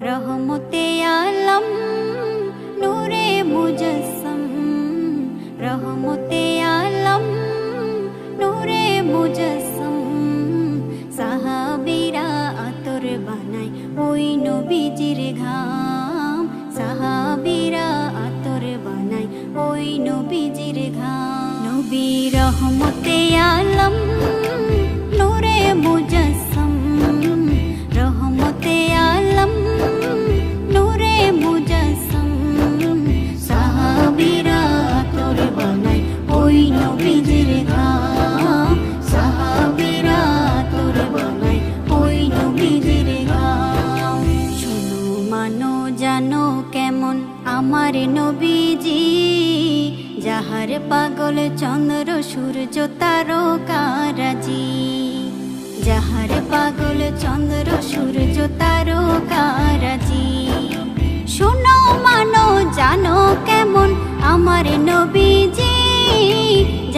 রহমতে আলম নূরে মুজস্সম, রহমতে আলম নূরে মুজস্সম। সাহাবীরা আতর বানায় ওই নবীজির ঘাম, সাহাবীরা আতর বানায় ওই নবীজির ঘাম। নবী রহমতে আলম নূরে মুজস্সম, রহমতে আলম নূরে মুজস্সম। সাহাবীরা আতর বানায় ওই নবীজির ঘাম, সাহাবীরা আতর বানায় ওই নবীজির ঘাম। শোনো মানো জানো কেমন আমার নবীজি, যাহার পাগল চন্দ্র সূর্য তারকারাজি, যাহার পাগল চন্দ্র সূর্য তারকারাজি। শোনো মানো জানো কেমন আমার নবীজি,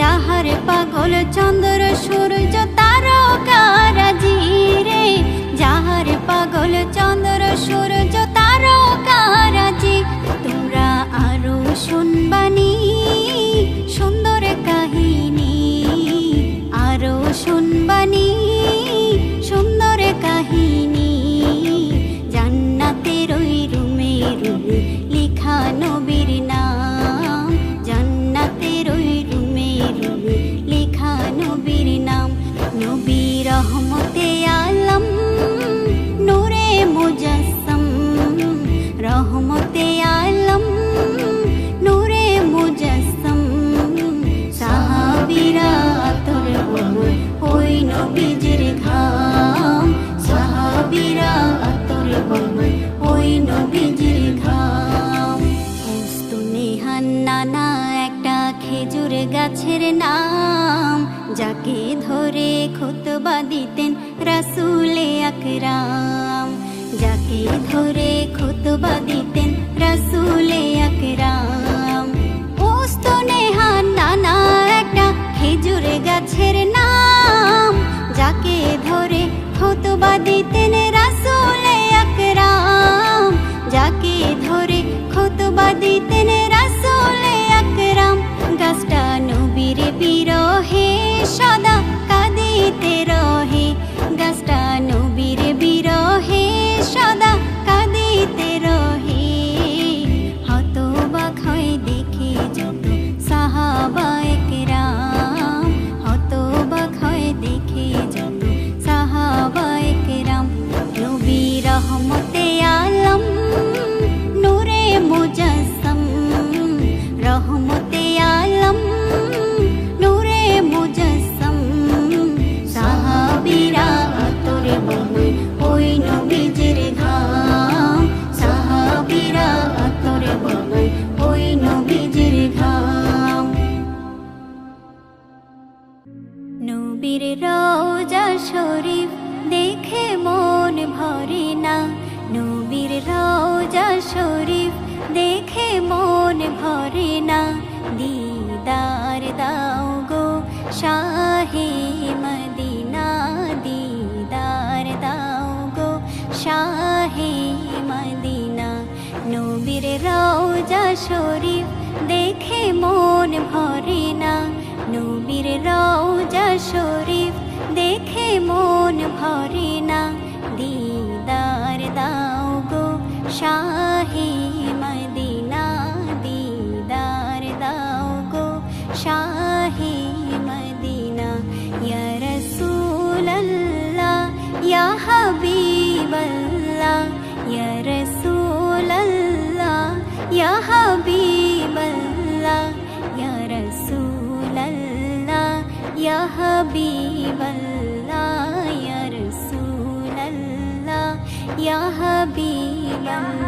যাহার পাগল চন্দ্র সূর্য তারকারাজি রে, যাহার পাগল চন্দ্র সূর্য তারকারাজি। তোমরা আরো শুনবানি সুন্দর কাহিনী, আরো শুনবানি সুন্দর কাহিনী। জান্নাতের ওই রুমে রুমে লিখা নবীর নাম, জান্নাতের ওই রুমে রুমে লিখা নবীর নাম। নবী রহমতে আলম নূরে মুজস্সম, রহমতে আলম নূরে মুজস্সম। সাহাবীরা আতর বানায় ওই নবীজির ঘাম, সাহাবীরা আতর বানায় ওই নবীজির ঘাম। উস্তুনেহান নানা একটা খেজুর গাছের নাম, যাকে ধরে খুতবা দিতেন রাসূলে আকরাম, যাকে ধরে খুতবা দিতেন রাসূলে আকরাম। উস্তুনেহান নানা একটা খেজুর গাছের নাম, যাকে ধরে খুতবা দিতেন রাসূলে আকরাম, যাকে ধরে খুতবা দিতেন রাসূলে আকরাম। গাছটা নবীর বিরহে সদা কাঁদিতে রহে, গাছটা নবীর বিরহে সদা কাঁদিতে রহে। হতবাক হয়ে দেখে যত সাহাবায়ে কেরাম, হতবাক হয়ে দেখে যত সাহাবায়ে কেরাম। নবী রহমতে আলম নূরে মুজস্সম, রহমতে আলম নূরে মুজস্সম। সাহাবীরা আতর বানায় ওই নবীজির ঘাম, সাহাবীরা আতর বানায় ওই নবীজির ঘাম। নবীর রওজা শরীফ দেখে মন ভরে না, নবীর রওজা শরীফ দেখে মন ভরে না। দিদার দাও গো শাহে মদিনা, দিদার দাও গো শাহে মদিনা। নবীর রওজা শরীফ দেখে মন ভরে না, নবীর রওজা শরীফ দেখে মন ভরে না। দিদার দাও গো শাহে মদিনা, দিদার দাও গো শাহে মদিনা। ইয়া রাসূলাল্লাহ ইয়া হাবিবাল্লাহ, ইয়া রাসূলাল্লাহ ইয়া হাবিবাল্লাহ, ইয়া রাসূলাল্লাহ ইয়া হাবিবাল্লাহ, ইয়া রাসূলাল্লাহ ইয়া হাবিবাল্লাহ।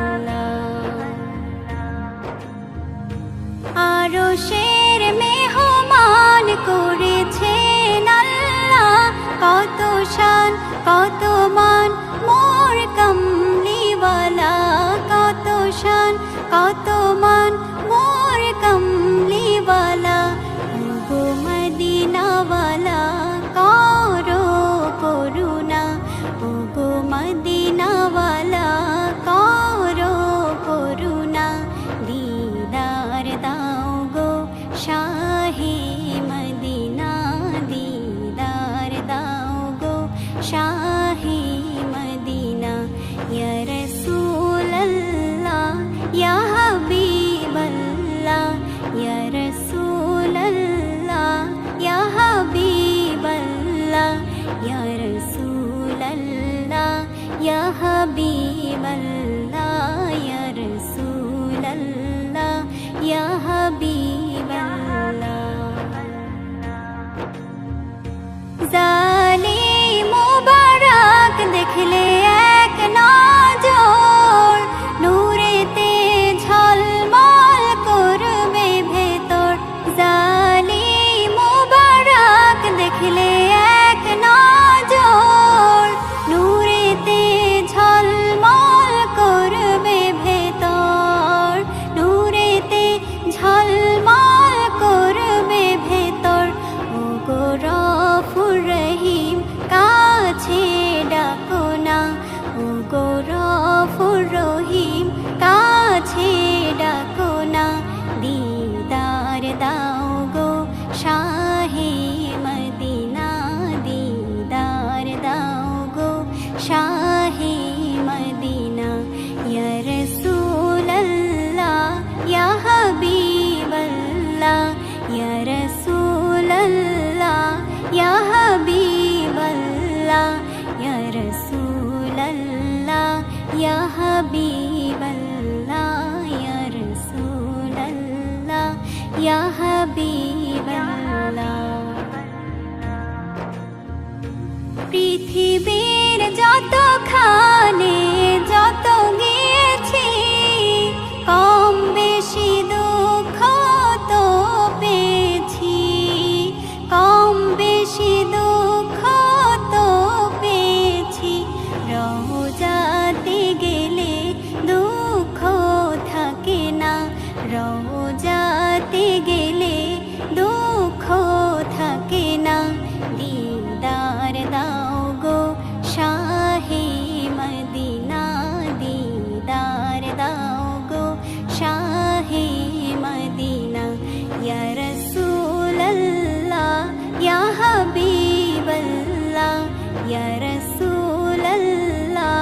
আরশের মেহমান করেছেন আল্লাহ, কত শান কত মান মোর কামলিওয়ালা, কত শান কত মান মোর কামলিওয়ালা। ওগো মদিনাওয়ালা করো করুণা, ওগো মদিনাওয়ালা হাবিবাল্লাহ ইয়া রাসূলাল্লাহ ইয়া হাবিবাল্লাহ জালিম মুবারক দেখলে এক নজর নূরেতে ঝলমল করবে ভেতর জালিম মুবারক দেখলে এক নজর নূরেতে ঝলমল করবে ভেতর নূরেতে ঝলমল করবে ভেতর ওগো গফুর রহিম কাছে ডাকো না ওগো গফুর রহিম কাছে ডাকো না দিদার দাও গো শাহে মদিনা দিদার দাও গো শাহে মদিনা ইয়া রাসূলাল্লাহ ইয়া হাবিবাল্লাহ ইয়া রাসূলাল্লাহ ইয়া হাবিবাল্লাহ ইয়া রাসূলাল্লাহ ইয়া হাবিবাল্লাহ ইয়া রাসূলাল্লাহ ইয়া হাবিবাল্লাহ পৃথিবীর যতখানে যত গিয়েছি কম বেশি দুঃখ তো পেয়েছি কম বেশি দুঃখ তো পেয়েছি রওজাতে গেলে দুঃখ থাকে না রওজাতে গেলে দুঃখ থাকে না দিদার দাও গো শাহে মদিনা দিদার দাও গো শাহে মদিনা ইয়া রাসূলাল্লাহ ইয়া হাবিবাল্লাহ ইয়া রাসূলাল্লাহ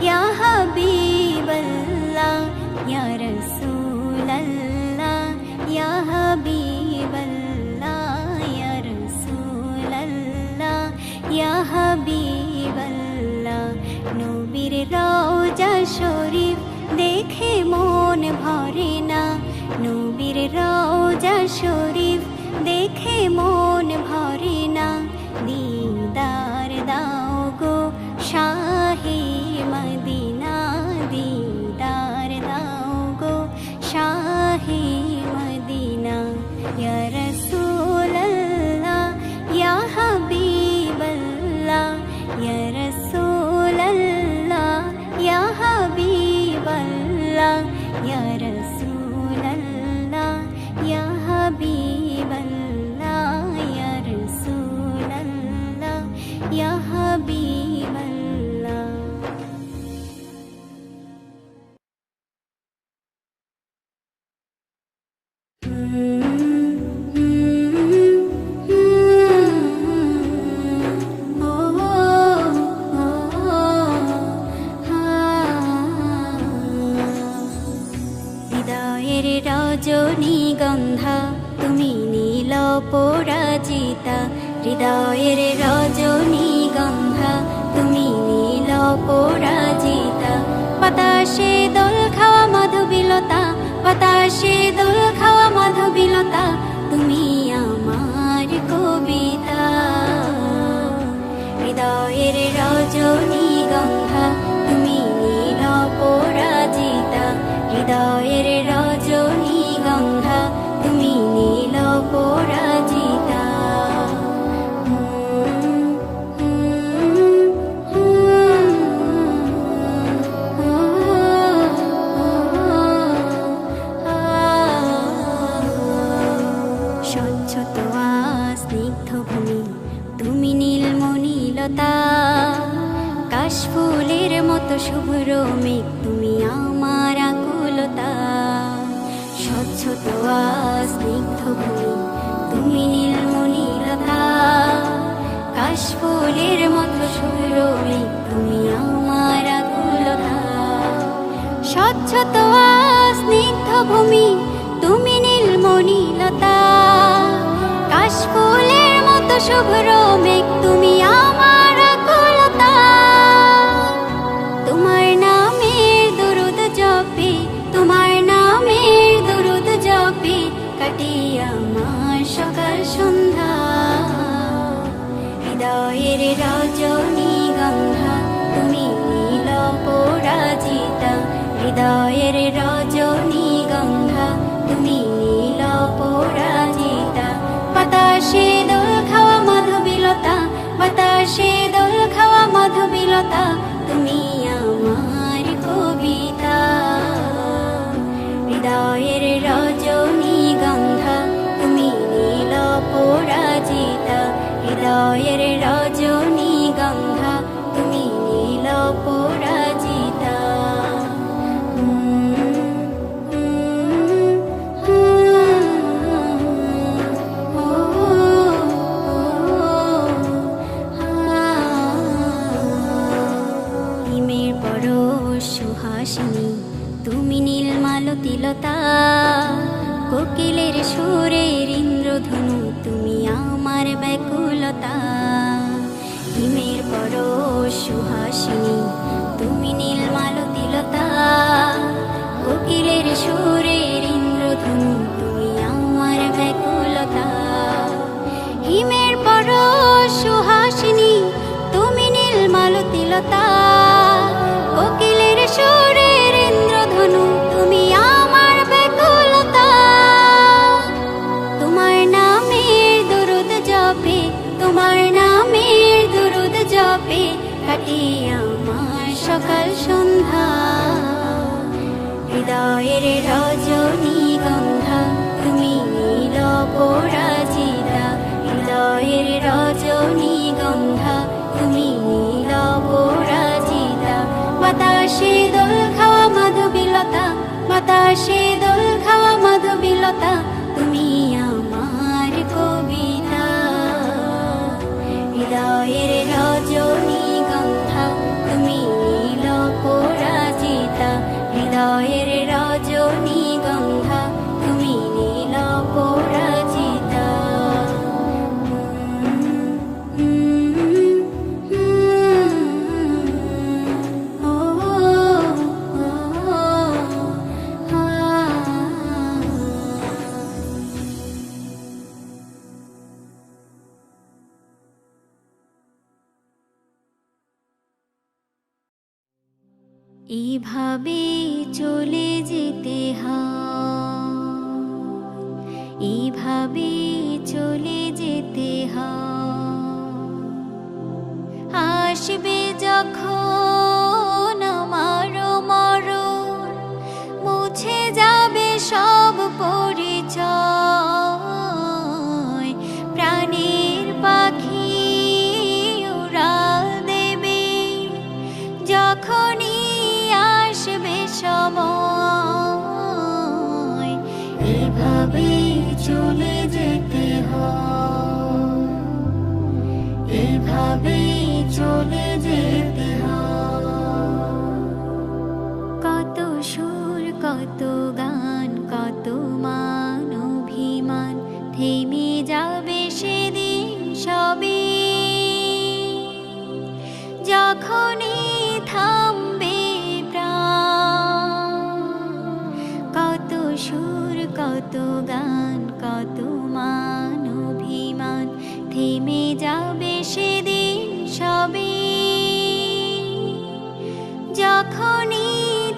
ইয়া হাবিবাল্লাহ ইয়া রাসূলাল্লাহ ইয়া হাবিবাল্লাহ ইয়া রাসূলাল্লাহ ইয়া হাবিবাল্লাহ নবীর রওজা শরীফ দেখে মন ভরে না নবীর রওজা শরীফ দেখে মন ভরে না দিদার দাও গো শাহে মদিনা দিদার দাও গো শাহে মদিনা ইয়া রাসূলাল্লাহ ইয়া হাবিবাল্লাহ ইয়া রাসূলাল্লাহ ইয়া হাবিবাল্লাহ ইয়া রাসূলাল্লাহ ইয়া হাবিবাল্লাহ ইয়া রাসূলাল্লাহ ইয়া হাবিবাল্লাহ হৃদয়ের রজনীগন্ধা তুমি নীল পরাজিতা হৃদয়ের রজনীগন্ধা তুমি নীল পরাজিতা বাতাসে দোল খাওয়া মাধবীলতা বাতাসে দোল খাওয়া মাধবীলতা তুমি আমার কবিতা হৃদয়ের রজনীগন্ধা তুমি নীল পরাজিতা হৃদয়ের রজনীগন্ধা তুমি নীল পরাজিতা স্বচ্ছতা স্নিগ্ধ ভূমি তুমি নীলমণিলতা কাশফুলের মতো শুভ্র মেঘ তুমি আমার আকুলতা স্বচ্ছতা স্নিগ্ধ ভূমি তুমি নীলমণিলতা কাশফুলের মতো শুভ্র মেঘ তুমি আমার আকুলতা স্বচ্ছতা স্নিগ্ধ ভূমি তুমি নীলমণিলতা কাশফুলের মতো শুভ্র মেঘ তুমি আমার আকুলতা কাটি আমার সকাল সন্ধ্যা। হৃদয়ের রজনীগন্ধা তুমি নীল পরাজিতা, হৃদয়ের রজনীগন্ধা তুমি নীল পরাজিতা। বাতাসে দোল খাওয়া মাধবীলতা, বাতাসে দোল খাওয়া মাধবীলতা তুমি আমার কবিতা। হৃদয়ের রজনীগন্ধা তুমি নীল পরাজিতা, হৃদয়ের রজনীগন্ধা তুমি নীল পরাজিতা। হিমের পরশ সুহাসিনী তুমি নীলমালতিলতা, কোকিলের সুরের ইন্দ্রধনু তুমি আমার ব্যাকুলতা। হিমের পরশ সুহাসিনী তুমি নীলমালতিলতা, কোকিলের সুরের ইন্দ্রধনু তুমি আমার ব্যাকুলতা। হিমের পরশ সুহাসিনী তুমি নীলমালতিলতা, কোকিলের সুরের ইন্দ্রধনু তুমি আমার ব্যাকুলতা। তোমার নামের দুরুদ জপে, তোমার নামের দুরুদ জপে কাটি আমার সকাল সন্ধ্যা। হৃদয়ের রজনীগন্ধা তুমি নীল পরাজিতা, হৃদয়ের রজনীগন্ধা তুমি নীল পরাজিতা। বাতাসে দোল খাওয়া মাধবীলতা, বাতাসে দোল খাওয়া মাধবীলতা তুমি আমার কবিতা। হৃদয়ের রজনীগন্ধা তুমি নীল পরাজিতা, হৃদয়ের রজনীগন্ধা তুমি নীল পরাজিতা। এইভাবে চলে যেতে হয়, এইভাবে চলে যেতে হয়। আসবে যখন আমার মরণ, মুছে যাবে সব পরিচয়। প্রাণের পাখি উড়াল দেবে যখনই আসবে সময়। এভাবে চলে যেতে হয়, এভাবে চলে যেতে হয়। কত সুর কত গান কত মান অভিমান থেমে যাবে সেদিন সবই। যখনই থামবে প্রাণ, কত সুর কত গান কত মান অভিমান থেমে যাবে সেদিন সবই। যখনই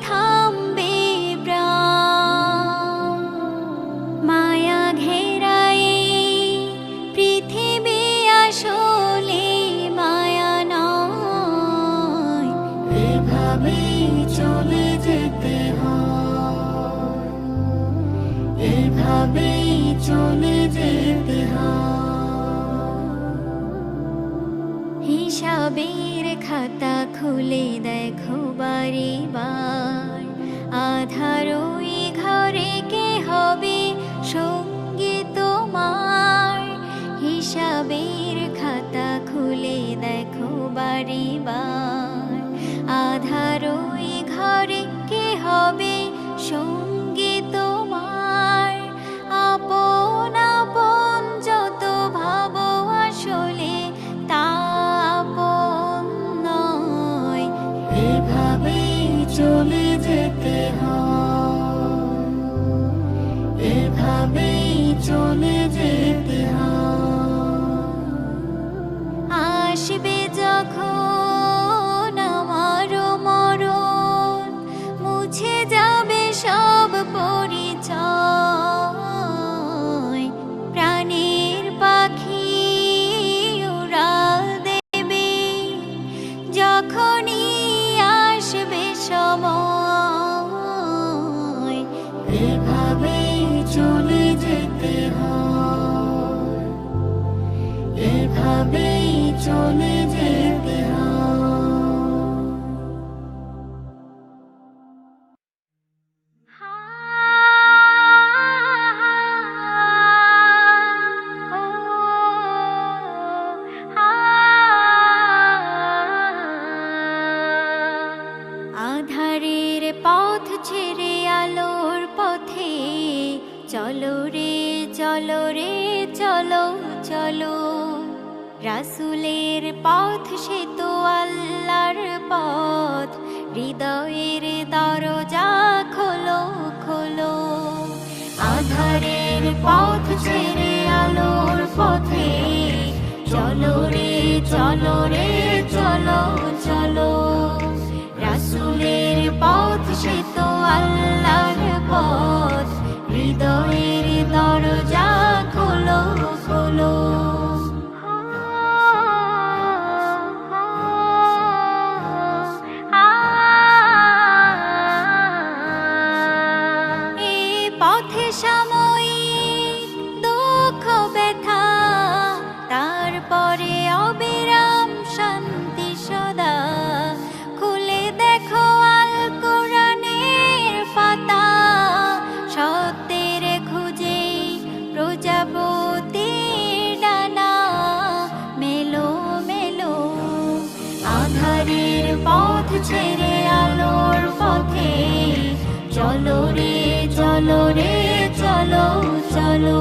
থামবে প্রাণ, মায়া ঘেরায় পৃথিবী আসলে মায়া নয়। এভাবে চলে যেতে হয়, এভাবে চলে যেতে হয়। হিসাবের খাতা খুলে দেখো বারে বার, আধার ওই ঘরে কে হবে সঙ্গী তোমার। হিসাবের খাতা খুলে দেখো বারে বার, আধার ওই ঘরে কে হবে সঙ্গী তোমার। আপন আপন যত ভাবো আসলে তা আপন নয়। এভাবে চলে যেতে হয়, এভাবে এভাবেই চলে যেতে হয়, এভাবেই চলে যেতে হয়। আধারের পথ ছেড়ে আলোর পথে চলো রে চলো রে চলো চলো। রাসূলের পথ সে তো আল্লাহর পথ, হৃদয়ের দরজা খোলো খোলো। আধারের পথ ছেড়ে আলোর পথে চলো রে চলো রে চলো চলো। রাসূলের পথ সে তো আল্লাহর পথ, হৃদয়ের দরজা খোলো খোলো। এই পথে সাময়িক দুঃখ ব্যথা, তারপরে অবিরাম শান্তি সদা। খুলে দেখো আল কোরআনের পাতা, সত্যের খুঁজে প্রজাপতির ডানা মেলো মেলো। আধারের পথ ছেড়ে আলোর পথে চলো রে চলো রে চলো চলো।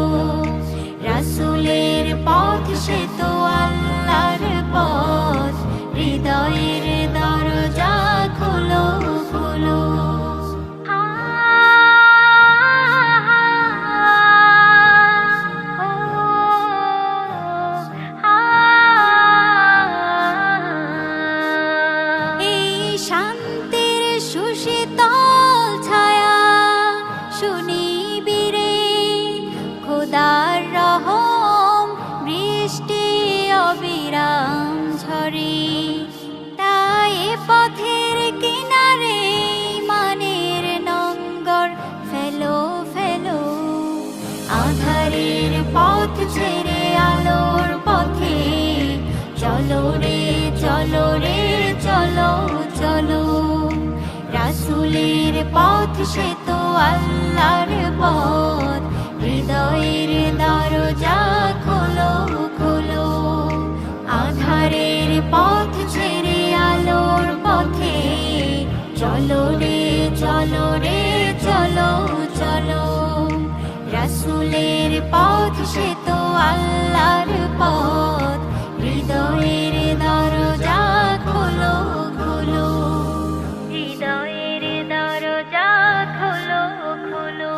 রাসূলের পথ সে তো আল্লাহর পথ, হৃদয়ের দরজা খোলো খোলো। এই শান্তির সুশীতল ছায়া সুনিবিড়ে, খোদার রহম বৃষ্টি অবিরাম ঝরে। তাই পথের কিনারে মানের নঙ্গর ফেলো ফেলো। আধারের পথ ছেড়ে আলোর পথে চলো রে চলো রে চলো চলো। রাসূলের পথ সে তো আল্লাহর পথ, হৃদয়ের দরজা খোলো খোলো। আধারের পথ ছেড়ে আলোর পথে চলো রে চলো রে চলো চলো। রাসূলের পথ সে তো আল্লাহর পথ, হৃদয়ের দরজা খোলো খোলো। হৃদয়ের দরজা খোলো খোলো।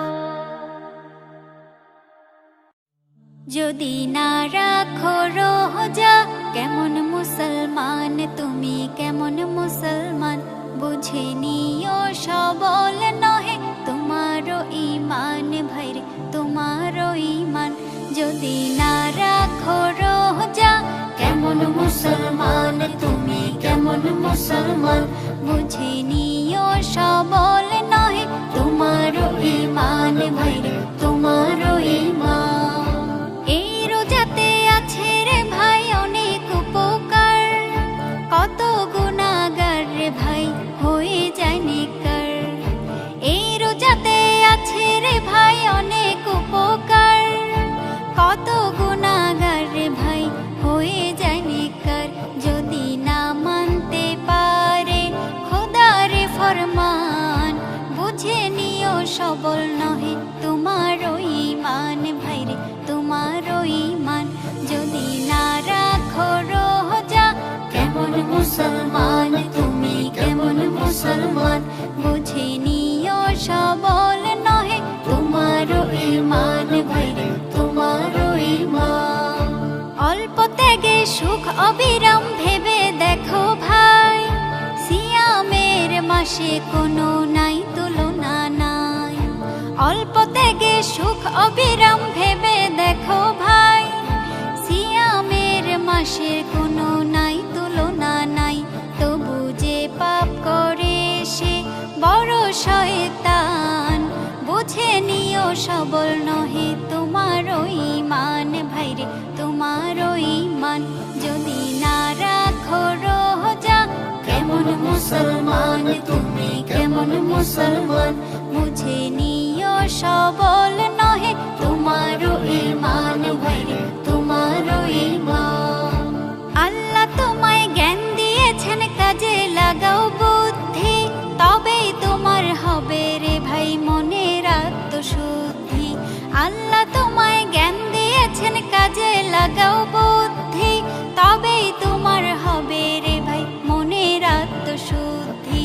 যদি না রাখো রোজা, কেমন মুসলমান তুমি কেমন মুসলমান। বুঝে নিও সবল নহে তোমারও ঈমান ভাইরে তোমারও ঈমান। যদি না রাখো রোজা, কেমন মুসলমান তুমি কেমন মুসলমান। বুঝে নিও সবল নহে তোমারও ঈমান ভাইরে তোমারও ঈমান। এই রোজাতে আছে রে ভাই অনেক উপকার, কত গুনাহগার রে ভাই হয়ে যায় নেককার। এই রোজাতে আছে রে ভাই অনেক উপকার, কত গুনাহগার রে ভাই হয়ে যায় নেককার। যদি না মানতে পারে খোদার ফরমান, বুঝে নিও সবল নহে তোমারও ঈমান ভাইরে তোমারও ঈমান। যদি না রাখো রোজা, কেমন মুসলমান তুমি কেমন মুসলমান। বুঝে নিও সবল নহে তোমারও ঈমান ভাইরে তোমারও ঈমান। অল্প ত্যাগে সুখ অবিরাম ভেবে দেখো ভাই, সিয়ামের মাসে কোনো নাই তুলনা নাই। অল্প ত্যাগে সুখ অবিরাম ভেবে দেখো ভাই, সিয়ামের মাসের কোনো নাই তুলনা নাই। তবু যে পাপ করে সে বড় শয়তান, বুঝে সবল নহে তোমারও ঈমান ভাইরে তোমারও ঈমান যদি না রাখো রোজা কেমন মুসলমান তুমি কেমন মুসলমান বুঝে নিও সবল নহে তোমারও ঈমান ভাইরে তোমারও ঈমান আল্লাহ তোমায় জ্ঞান দিয়েছেন কাজে লাগাও বুদ্ধি তবেই তোমার হবে রে ভাই মনের আত্মশুদ্ধি আল্লাহ তোমায় জ্ঞান দিয়েছেন কাজে লাগাও বুদ্ধি তবেই তোমার হবে রে ভাই মনের আত্মশুদ্ধি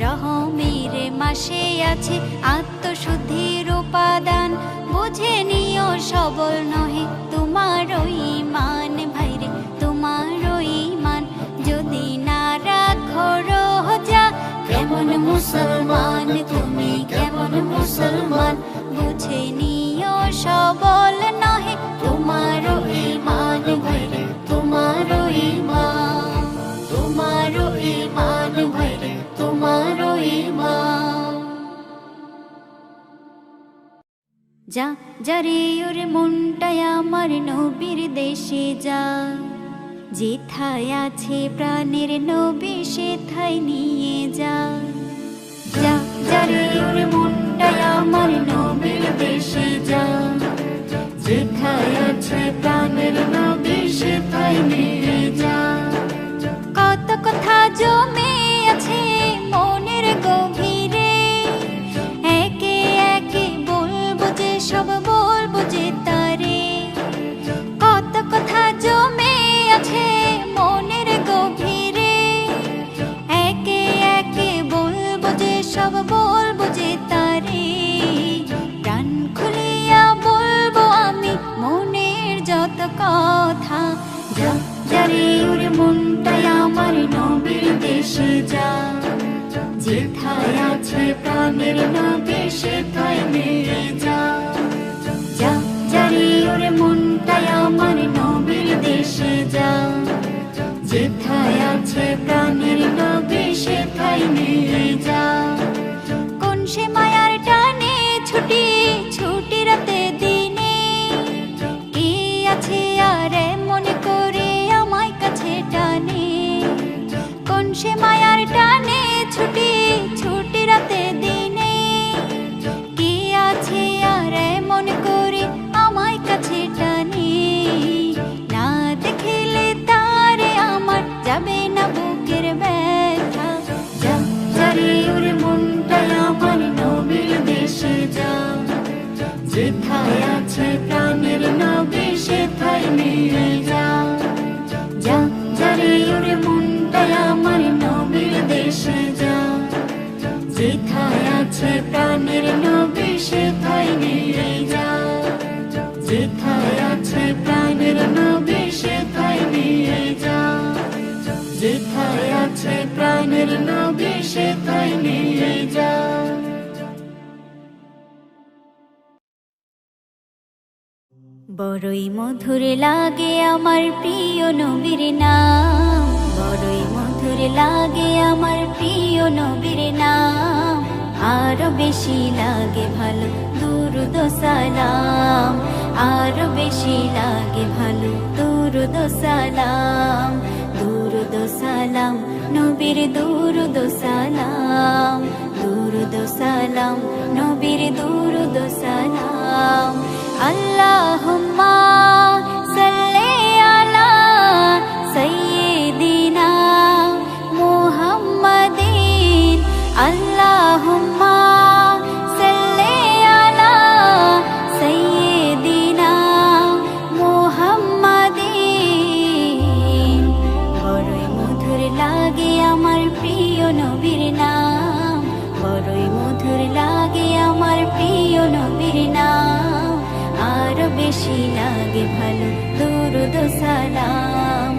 রহমের মাসে আছে আত্মশুদ্ধির উপাদান বুঝে নিও সবল নহে তোমারও ঈমান ভাইরে তোমারও ঈমান যদি না রাখো রোজা কেমন মুসলমান তুমি কেমন মুসলমান বুঝে নিও সবল নহে তোমারও ঈমান ভাইরে তোমারও ঈমান তোমারও ঈমান ভাইরে তোমারও ঈমান যা যারে ওরে মনটায় আমার নবীর দেশে যা যেথায় আছে প্রাণের নবী সেথায় নিয়ে যা যা যারে ওরে মনটায় আমার নবীর দেশে যা যেথায় আছে প্রাণের নবী সেথায় নিয়ে যা কত কথা জমে আছে মনের গভীরে একে একে বলবো যে সব বলবো যে তারে কত কথা জমে আছে মনের গভীরে একে একে বলবো যে সব বলবো যে তারে প্রাণ খুলিয়া বলবো আমি মনের যত কথা যা যারে ওরে মনটায় আমার নবীর দেশে যা যেথায় আছে প্রাণের নবী সেথায় নিয়ে যা যা যারে ওরে মনটায় আমার নবীর দেশে যা যেথায় আছে প্রাণের নবী সেথায় নিয়ে যা কোন সে মায়ার টানে ছুটি ছুটি রাতে দিনে কে আছে আর মনে করে আমায় কাছে টানে কোন সে মায়ার টানে ছুটি ছুটি রাতে দিনে কে আছে আর মনে করে আমায় কাছে টানে না দেখিলে তারে আমার যাবে না বুকের ব্যথা যা যারে ওরে মনটায় আমার নবীর দেশে যা যেথায় আছে প্রাণের নবী সেথায় নিয়ে যা যা যারে ওরে মনটায় আমার নবীর দেশে যা যেথায় আছে প্রাণের নবী সেথায় নিয়ে যা যেথায় আছে প্রাণের নবী সেথায় নিয়ে যা যেথায় আছে প্রাণের নবী সেথায় নিয়ে যা বড়ই মধুর লাগে আমার প্রিয় নবীর নাম বড়ই মধুর লাগে আমার প্রিয় নবীর নাম আরো বেশি লাগে ভালো দুরুদ সালাম আরো বেশি লাগে ভালো দুরুদ সালাম দুরুদ সালাম নবীর দুরুদ সালাম দুরুদ সালাম নবীর দুরুদ সালাম আল্লাহুম্মা সাল্লি আলা সাইয়্যিদিনা মুহাম্মাদিন আল্লাহুম্মা সাল্লি আলা সাইয়্যিদিনা মুহাম্মাদিন বড়ই মধুর লাগে আমার প্রিয় নবীর নাম বড়ই মধুর লাগে আমার প্রিয় নবীর নাম আরো বেশি লাগে ভালো দুরুদ সালাম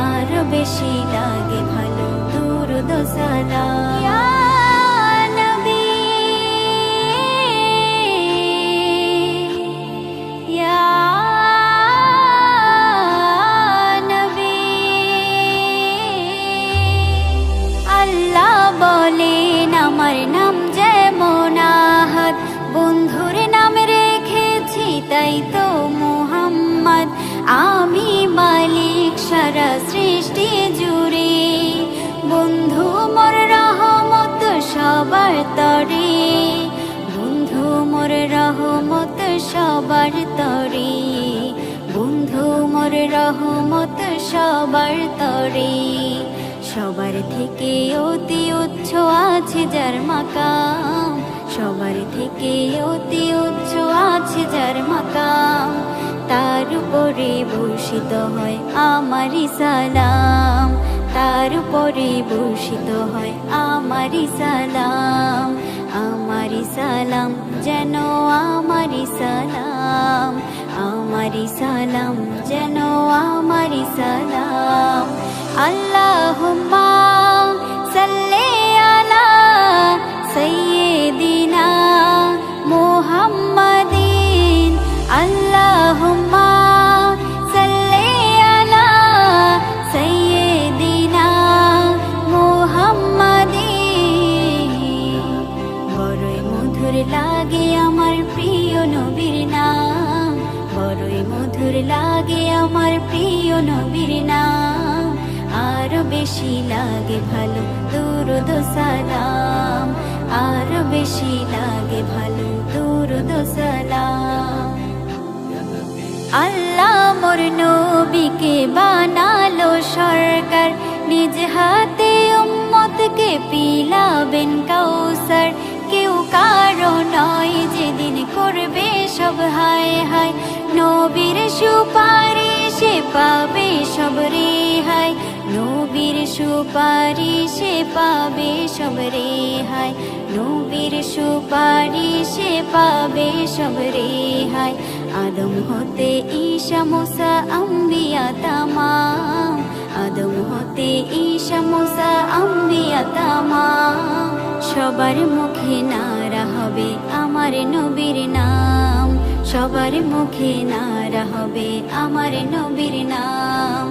আরো বেশি লাগে ভালো দুরুদ সালাম ইয়া নবী ইয়া নবী আল্লাহ বলেন আমার নাম যেমন আহাদ বন্ধুর নাম রে জুড়ে, বন্ধু মোর রহমত সবার তরে, বন্ধু মোর রহমত সবার তরে, বন্ধু মোর রহমত সবার তরে। সবার থেকে অতি উচ্চ আছে যার মাকাম, সবার থেকে অতি উচ্চ আছে যার মাকাম, তার উপরে বর্ষিত হয় আমারি সালাম, তার উপরে বর্ষিত হয় আমারি সালাম, আমারি সালাম যেন আমারি সালাম, আমারি সালাম যেন আমারি সালাম। আল্লাহুম্মা সাল্লি আলা সাইয়্যিদিনা মুহাম্মাদিন, আল্লাহুম্মা সাল্লি আলা সাইয়্যিদিনা মুহাম্মাদিন। বড়ই মধুর লাগে আমার প্রিয় নবীর নাম, বড়ই মধুর লাগে আমার প্রিয় নবীর নাম, আরো বেশি লাগে ভালো দুরূদ সালাম, আরো বেশি লাগে ভালো দুরূদ সালাম। আল্লাহ মোর নবীকে বানালো সরকার, নিজ হাতে উম্মতকে পিলাবেন কাউসার, কেউ কারো নয় যেদিন করবে সব হায় হায়, নবীর সুপারিশে পাবে সব রেহাই, নবীর সুপারিশে পাবে সব রেহাই, নবীর সুপারিশে পাবে সব রেহাই। আদম হতে ঈসা মুসা আম্বিয়া তামাম, আদম হতে ঈসা মুসা আম্বিয়া তামাম, সবার মুখে নারা হবে আমার নবীর নাম, সবার মুখে নারা হবে আমার নবীর নাম,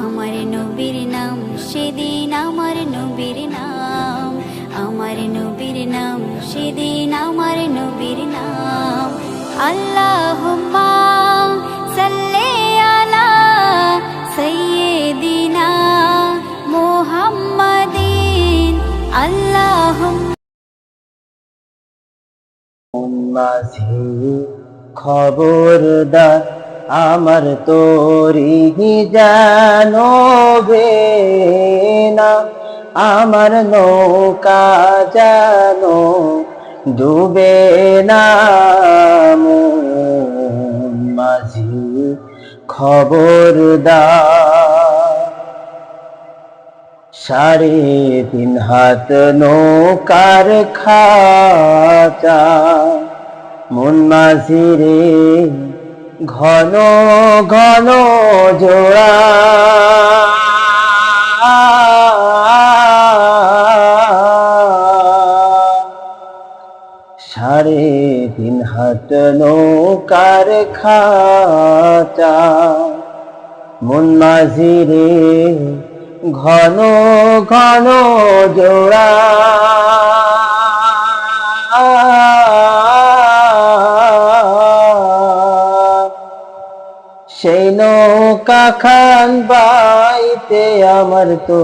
আমার নবীর নাম সেদিন আমার নবীর নাম, আমার নবীর নাম সেদিন আমার নবীর নাম। আল্লাহুম্মা সাল্লি আলা সাইয়্যিদিনা মুহাম্মাদিন, আল্লাহুম্মা। মাঝি খবরদার আমার তোরি জানবে না, আমার নৌকা জানো ডুবে না। মন মাঝি খবরদার, 3.5 হাত নৌকার খাঁচা, মন মাঝি রে ঘন ঘন জোড়া, সাড়ে 3 হাত নৌকার খাঁচা, মন মাঝি রে ঘন ঘন জোড়া। সেই নৌকা খান বাইতে আমার তো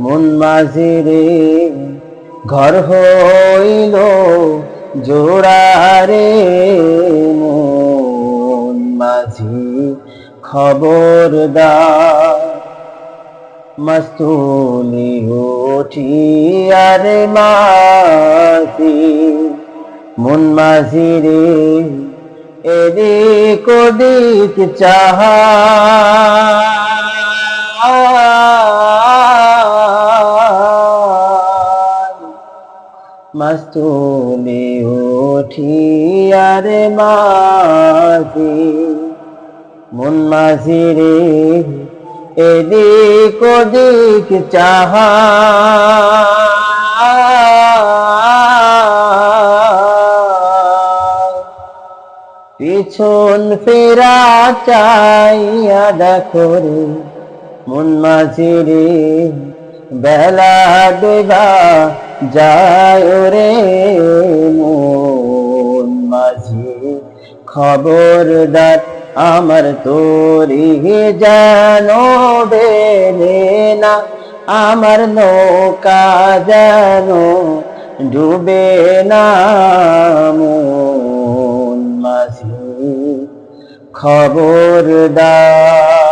মন মাঝি রে ঘর হইল জোড়া রে। মন মাঝি খবরদার, মস্তুলি উঠি আরে মাঝি, মন মাঝি রে এদিক ওদিক চাহা, মস্তুলি উঠি আরে মাঝি, মন মাঝি রে এদিক ওদিক চাহা। পিছন ফেরা চাইয়া দেখো রে মন মাঝি রে, বেলা ডোবা যায় রে। মন মাঝি খবরদার আমার তোরি যেন ডেবে না, আমার নৌকা যেন ডুবে না। মন মাঝি খবরদার।